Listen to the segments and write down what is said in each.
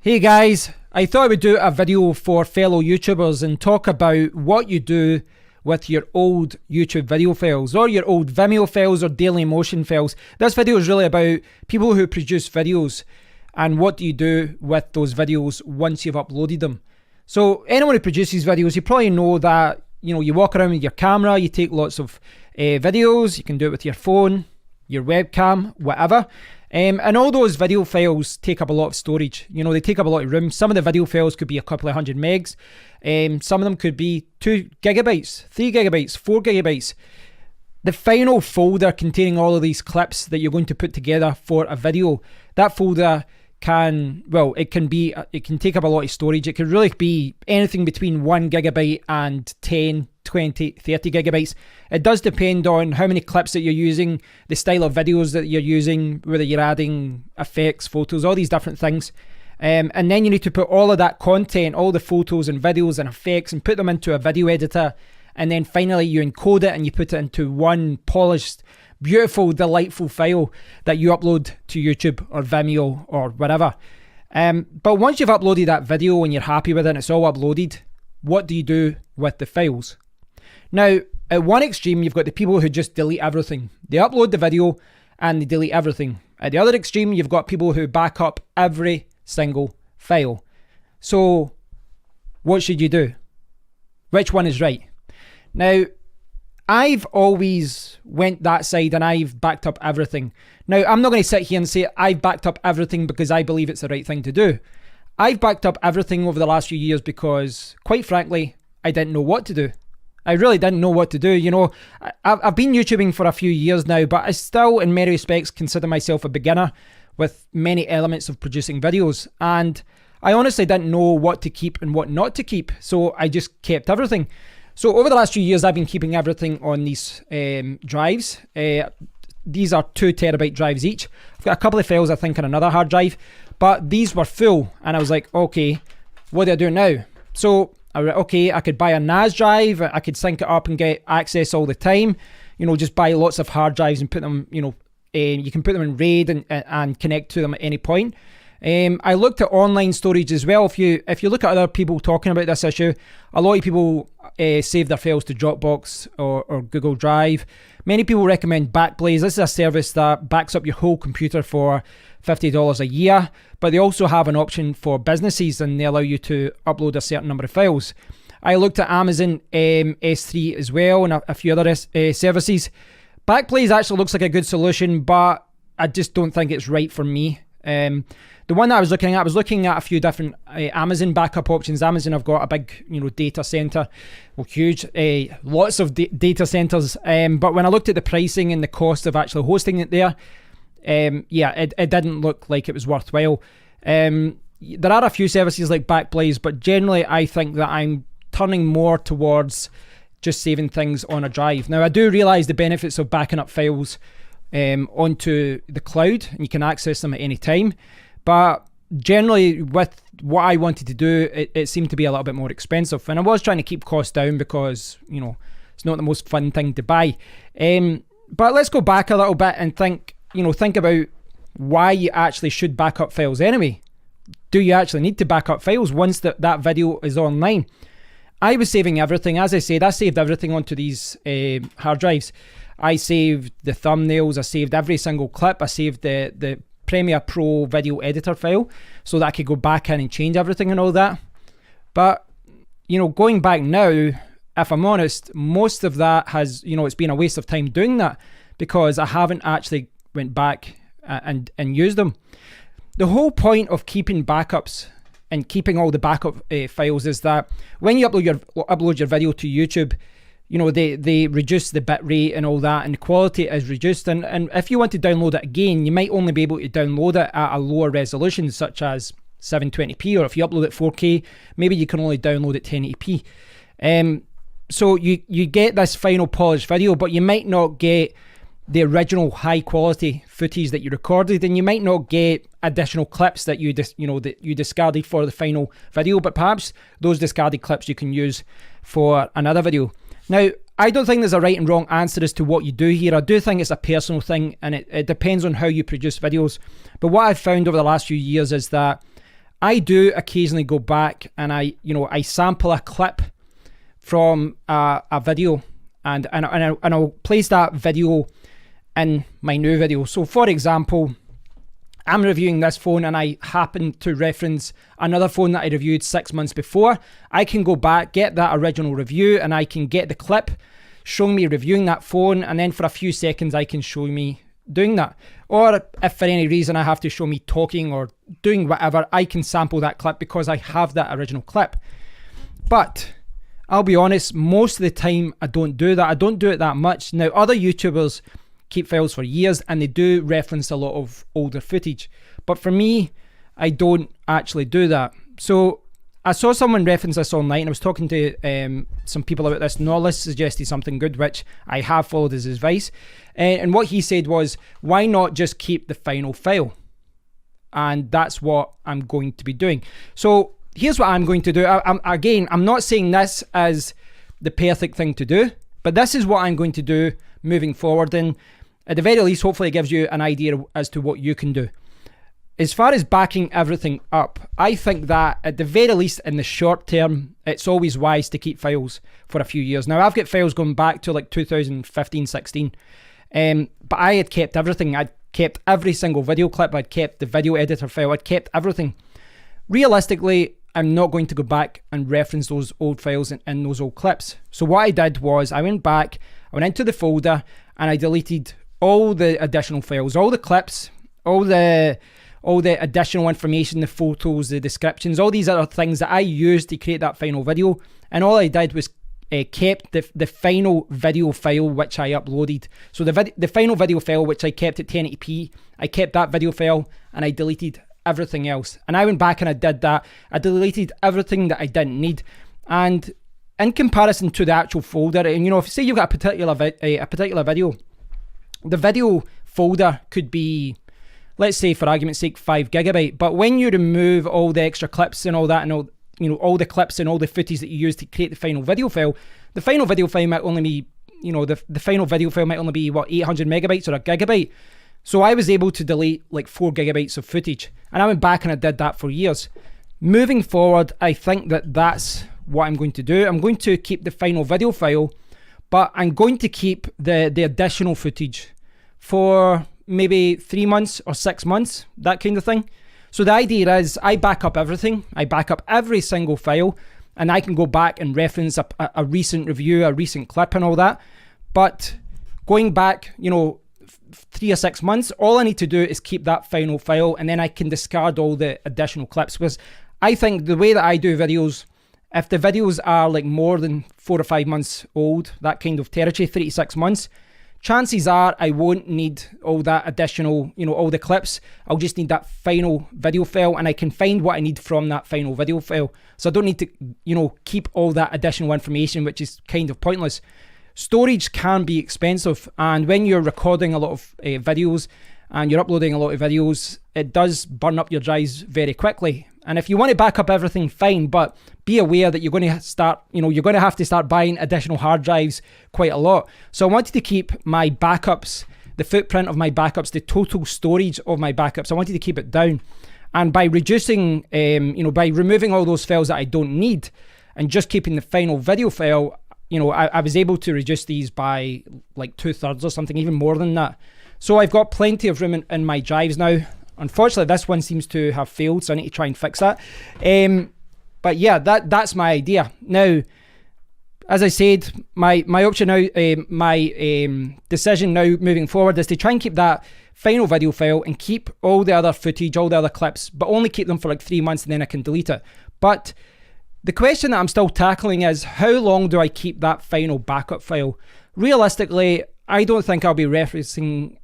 Hey guys, I thought I would do a video for fellow YouTubers and talk about what you do with your old YouTube video files or your old Vimeo files or Dailymotion files. This video is really about people who produce videos and what do you do with those videos once you've uploaded them. So anyone who produces videos, you probably know that you walk around with your camera, you take lots of videos, you can do it with your phone, your webcam, whatever. And all those video files take up a lot of storage. They take up a lot of room. Some of the video files could be a couple of hundred megs. Some of them could be 2 gigabytes, 3 gigabytes, 4 gigabytes. The final folder containing all of these clips that you're going to put together for a video, that folder it can take up a lot of storage. It could really be anything between 1 gigabyte and 10, 20, 30 gigabytes. It does depend on how many clips that you're using, the style of videos that you're using, whether you're adding effects, photos, all these different things. And then you need to put all of that content, all the photos and videos and effects, and put them into a video editor. And then finally you encode it and you put it into one polished, beautiful, delightful file that you upload to YouTube or Vimeo or whatever. But once you've uploaded that video and you're happy with it and it's all uploaded, what do you do with the files? Now, at one extreme, you've got the people who just delete everything. They upload the video and they delete everything. At the other extreme, you've got people who back up every single file. So what should you do? Which one is right? Now, I've always went that side and I've backed up everything. Now, I'm not going to sit here and say I've backed up everything because I believe it's the right thing to do. I've backed up everything over the last few years because, quite frankly, I didn't know what to do. I really didn't know what to do. I've been YouTubing for a few years now, but I still, in many respects, consider myself a beginner with many elements of producing videos. And I honestly didn't know what to keep and what not to keep. So I just kept everything. So over the last few years, I've been keeping everything on these drives. These are 2 terabyte drives each. I've got a couple of files, I think, on another hard drive, but these were full. And I was like, okay, what do I do now? So, I could buy a NAS drive. I could sync it up and get access all the time. Just buy lots of hard drives and put them, you can put them in RAID and connect to them at any point. I looked at online storage as well. If you look at other people talking about this issue, a lot of people save their files to Dropbox or Google Drive. Many people recommend Backblaze. This is a service that backs up your whole computer for $50 a year, but they also have an option for businesses and they allow you to upload a certain number of files. I looked at Amazon S3 as well and a few other services. Backblaze actually looks like a good solution, but I just don't think it's right for me. The one that I was looking at a few different Amazon backup options. Amazon have got a big, data center, huge, lots of data centers. But when I looked at the pricing and the cost of actually hosting it there, it didn't look like it was worthwhile. There are a few services like Backblaze, but generally I think that I'm turning more towards just saving things on a drive. Now I do realize the benefits of backing up files onto the cloud and you can access them at any time, but generally with what I wanted to do, it seemed to be a little bit more expensive, and I was trying to keep costs down because it's not the most fun thing to buy. But let's go back a little bit and think about why you actually should back up files anyway. Do you actually need to back up files once that video is online? I was saving everything. As I said, I saved everything onto these hard drives. I saved the thumbnails, I saved every single clip, I saved the Premiere Pro video editor file so that I could go back in and change everything and all that. But, going back now, if I'm honest, most of that has, it's been a waste of time doing that because I haven't actually went back and used them. The whole point of keeping backups and keeping all the backup files is that when you upload your video to YouTube, they reduce the bit rate and all that, and the quality is reduced. And if you want to download it again, you might only be able to download it at a lower resolution, such as 720p, or if you upload it 4K, maybe you can only download it 1080p. So you get this final polished video, but you might not get the original high quality footage that you recorded, and you might not get additional clips that you discarded for the final video, but perhaps those discarded clips you can use for another video. Now, I don't think there's a right and wrong answer as to what you do here. I do think it's a personal thing, and it depends on how you produce videos. But what I've found over the last few years is that I do occasionally go back and I sample a clip from a video and I'll place that video in my new video. So for example, I'm reviewing this phone and I happen to reference another phone that I reviewed 6 months before. I can go back, get that original review, and I can get the clip showing me reviewing that phone, and then for a few seconds I can show me doing that. Or if for any reason I have to show me talking or doing whatever, I can sample that clip because I have that original clip. But I'll be honest, most of the time I don't do that. I don't do it that much. Now, other YouTubers keep files for years and they do reference a lot of older footage, but for me, I don't actually do that. So I saw someone reference this online. I was talking to some people about this. Nollis suggested something good, which I have followed his advice, and what he said was, why not just keep the final file? And that's what I'm going to be doing. So here's what I'm going to do. I'm not saying this as the perfect thing to do, but this is what I'm going to do moving forward, and at the very least, hopefully it gives you an idea as to what you can do. As far as backing everything up, I think that at the very least in the short term, it's always wise to keep files for a few years. Now, I've got files going back to like 2015, 16, but I had kept everything. I'd kept every single video clip. I'd kept the video editor file. I'd kept everything. Realistically, I'm not going to go back and reference those old files in those old clips. So what I did was I went back, I went into the folder, and I deleted all the additional files, all the clips, all the additional information, the photos, the descriptions, all these other things that I used to create that final video. And all I did was kept the final video file which I uploaded. So the final video file which I kept at 1080p, I kept that video file and I deleted everything else. And I went back and I did that. I deleted everything that I didn't need. And in comparison to the actual folder, and if say you've got a particular video, the video folder could be, let's say for argument's sake, 5 GB. But when you remove all the extra clips and all that, and all the clips and all the footage that you use to create the final video file, the final video file might only be, the final video file might only be 800 megabytes or a gigabyte. So I was able to delete like 4 gigabytes of footage, and I went back and I did that for years. Moving forward, I think that that's what I'm going to do. I'm going to keep the final video file, but I'm going to keep the additional footage for maybe 3 months or 6 months, that kind of thing. So the idea is I back up everything. I back up every single file, and I can go back and reference a recent review, a recent clip and all that. But going back, 3 or 6 months, all I need to do is keep that final file, and then I can discard all the additional clips. Because I think the way that I do videos, if the videos are like more than 4 or 5 months old, that kind of territory, 3 to 6 months, chances are I won't need all that additional, all the clips. I'll just need that final video file, and I can find what I need from that final video file. So I don't need to, keep all that additional information, which is kind of pointless. Storage can be expensive, and when you're recording a lot of videos and you're uploading a lot of videos, it does burn up your drives very quickly. And if you want to back up everything, fine, but be aware that you're going to start, you're going to have to start buying additional hard drives quite a lot. So I wanted to keep my backups, the footprint of my backups, the total storage of my backups, I wanted to keep it down. And by reducing, by removing all those files that I don't need and just keeping the final video file, I was able to reduce these by like 2/3 or something, even more than that. So I've got plenty of room in my drives now. Unfortunately, this one seems to have failed, so I need to try and fix that. But yeah, that's my idea. Now, as I said, my option now, my decision now moving forward is to try and keep that final video file and keep all the other footage, all the other clips, but only keep them for like 3 months and then I can delete it. But the question that I'm still tackling is, how long do I keep that final backup file? Realistically, I don't think I'll be referencing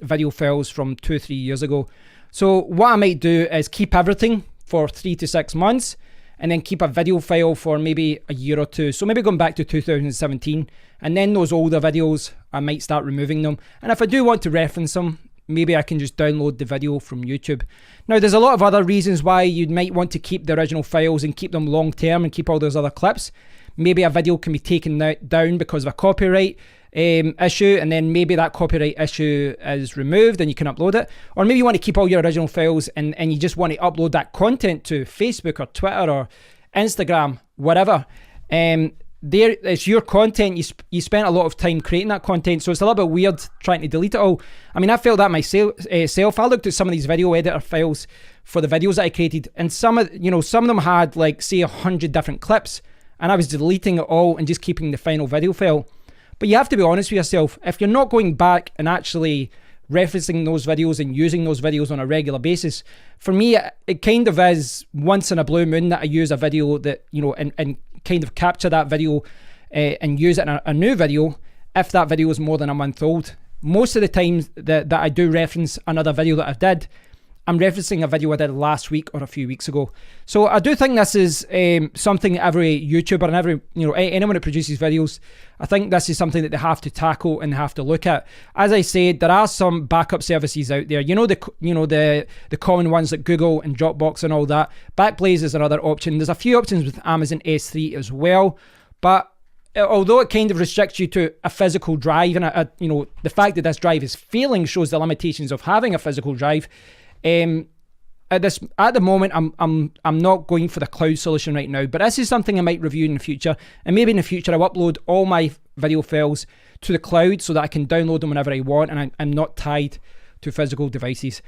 video files from 2 or 3 years ago. So what I might do is keep everything for 3 to 6 months and then keep a video file for maybe a year or two. So maybe going back to 2017, and then those older videos, I might start removing them. And if I do want to reference them, maybe I can just download the video from YouTube. Now, there's a lot of other reasons why you might want to keep the original files and keep them long term and keep all those other clips. Maybe a video can be taken down because of a copyright issue, and then maybe that copyright issue is removed and you can upload it. Or maybe you want to keep all your original files and you just want to upload that content to Facebook or Twitter or Instagram, whatever. There, it's your content. You spent a lot of time creating that content, so it's a little bit weird trying to delete it all. I mean, I felt that myself. I looked at some of these video editor files for the videos that I created, and some of them had, like, say 100 different clips, and I was deleting it all and just keeping the final video file. But you have to be honest with yourself. If you're not going back and actually referencing those videos and using those videos on a regular basis, for me, it kind of is once in a blue moon that I use a video that, and kind of capture that video and use it in a new video if that video is more than a month old. Most of the times that I do reference another video that I did, I'm referencing a video I did last week or a few weeks ago. So I do think this is something every YouTuber and every, anyone that produces videos, I think this is something that they have to tackle and have to look at. As I said, there are some backup services out there. The common ones like Google and Dropbox and all that. Backblaze is another option. There's a few options with Amazon S3 as well, but although it kind of restricts you to a physical drive, and the fact that this drive is failing shows the limitations of having a physical drive. At the moment, I'm not going for the cloud solution right now, but this is something I might review in the future, and maybe in the future I'll upload all my video files to the cloud so that I can download them whenever I want, and I'm not tied to physical devices.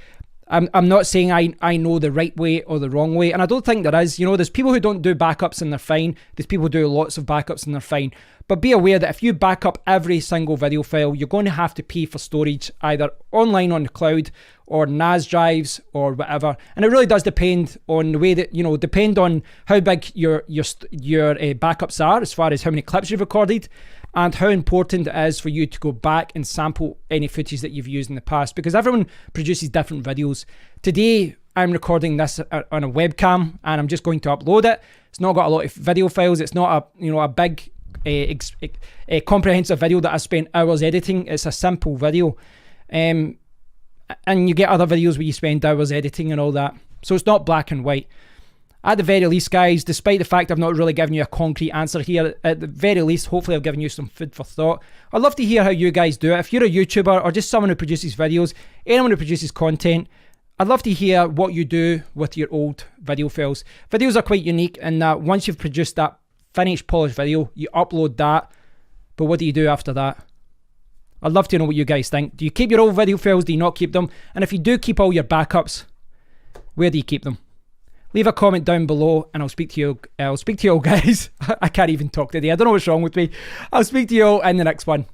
I'm not saying I know the right way or the wrong way, and I don't think there is. There's people who don't do backups and they're fine. There's people who do lots of backups and they're fine. But be aware that if you back up every single video file, you're going to have to pay for storage either online on the cloud or NAS drives or whatever. And it really does depend on the way that, depend on how big your backups are as far as how many clips you've recorded and how important it is for you to go back and sample any footage that you've used in the past, because everyone produces different videos. Today, I'm recording this on a webcam and I'm just going to upload it. It's not got a lot of video files. It's not a big a comprehensive video that I spent hours editing. It's a simple video, and you get other videos where you spend hours editing and all that, so it's not black and white. At the very least, guys, despite the fact I've not really given you a concrete answer here, at the very least, hopefully I've given you some food for thought. I'd love to hear how you guys do it. If you're a YouTuber or just someone who produces videos, anyone who produces content, I'd love to hear what you do with your old video files. Videos are quite unique in that once you've produced that finished polished video, you upload that, but what do you do after that? I'd love to know what you guys think. Do you keep your old video files? Do you not keep them? And if you do keep all your backups, where do you keep them? Leave a comment down below and I'll speak to you. I'll speak to you all, guys. I can't even talk today. I don't know what's wrong with me. I'll speak to you all in the next one.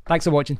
Thanks for watching.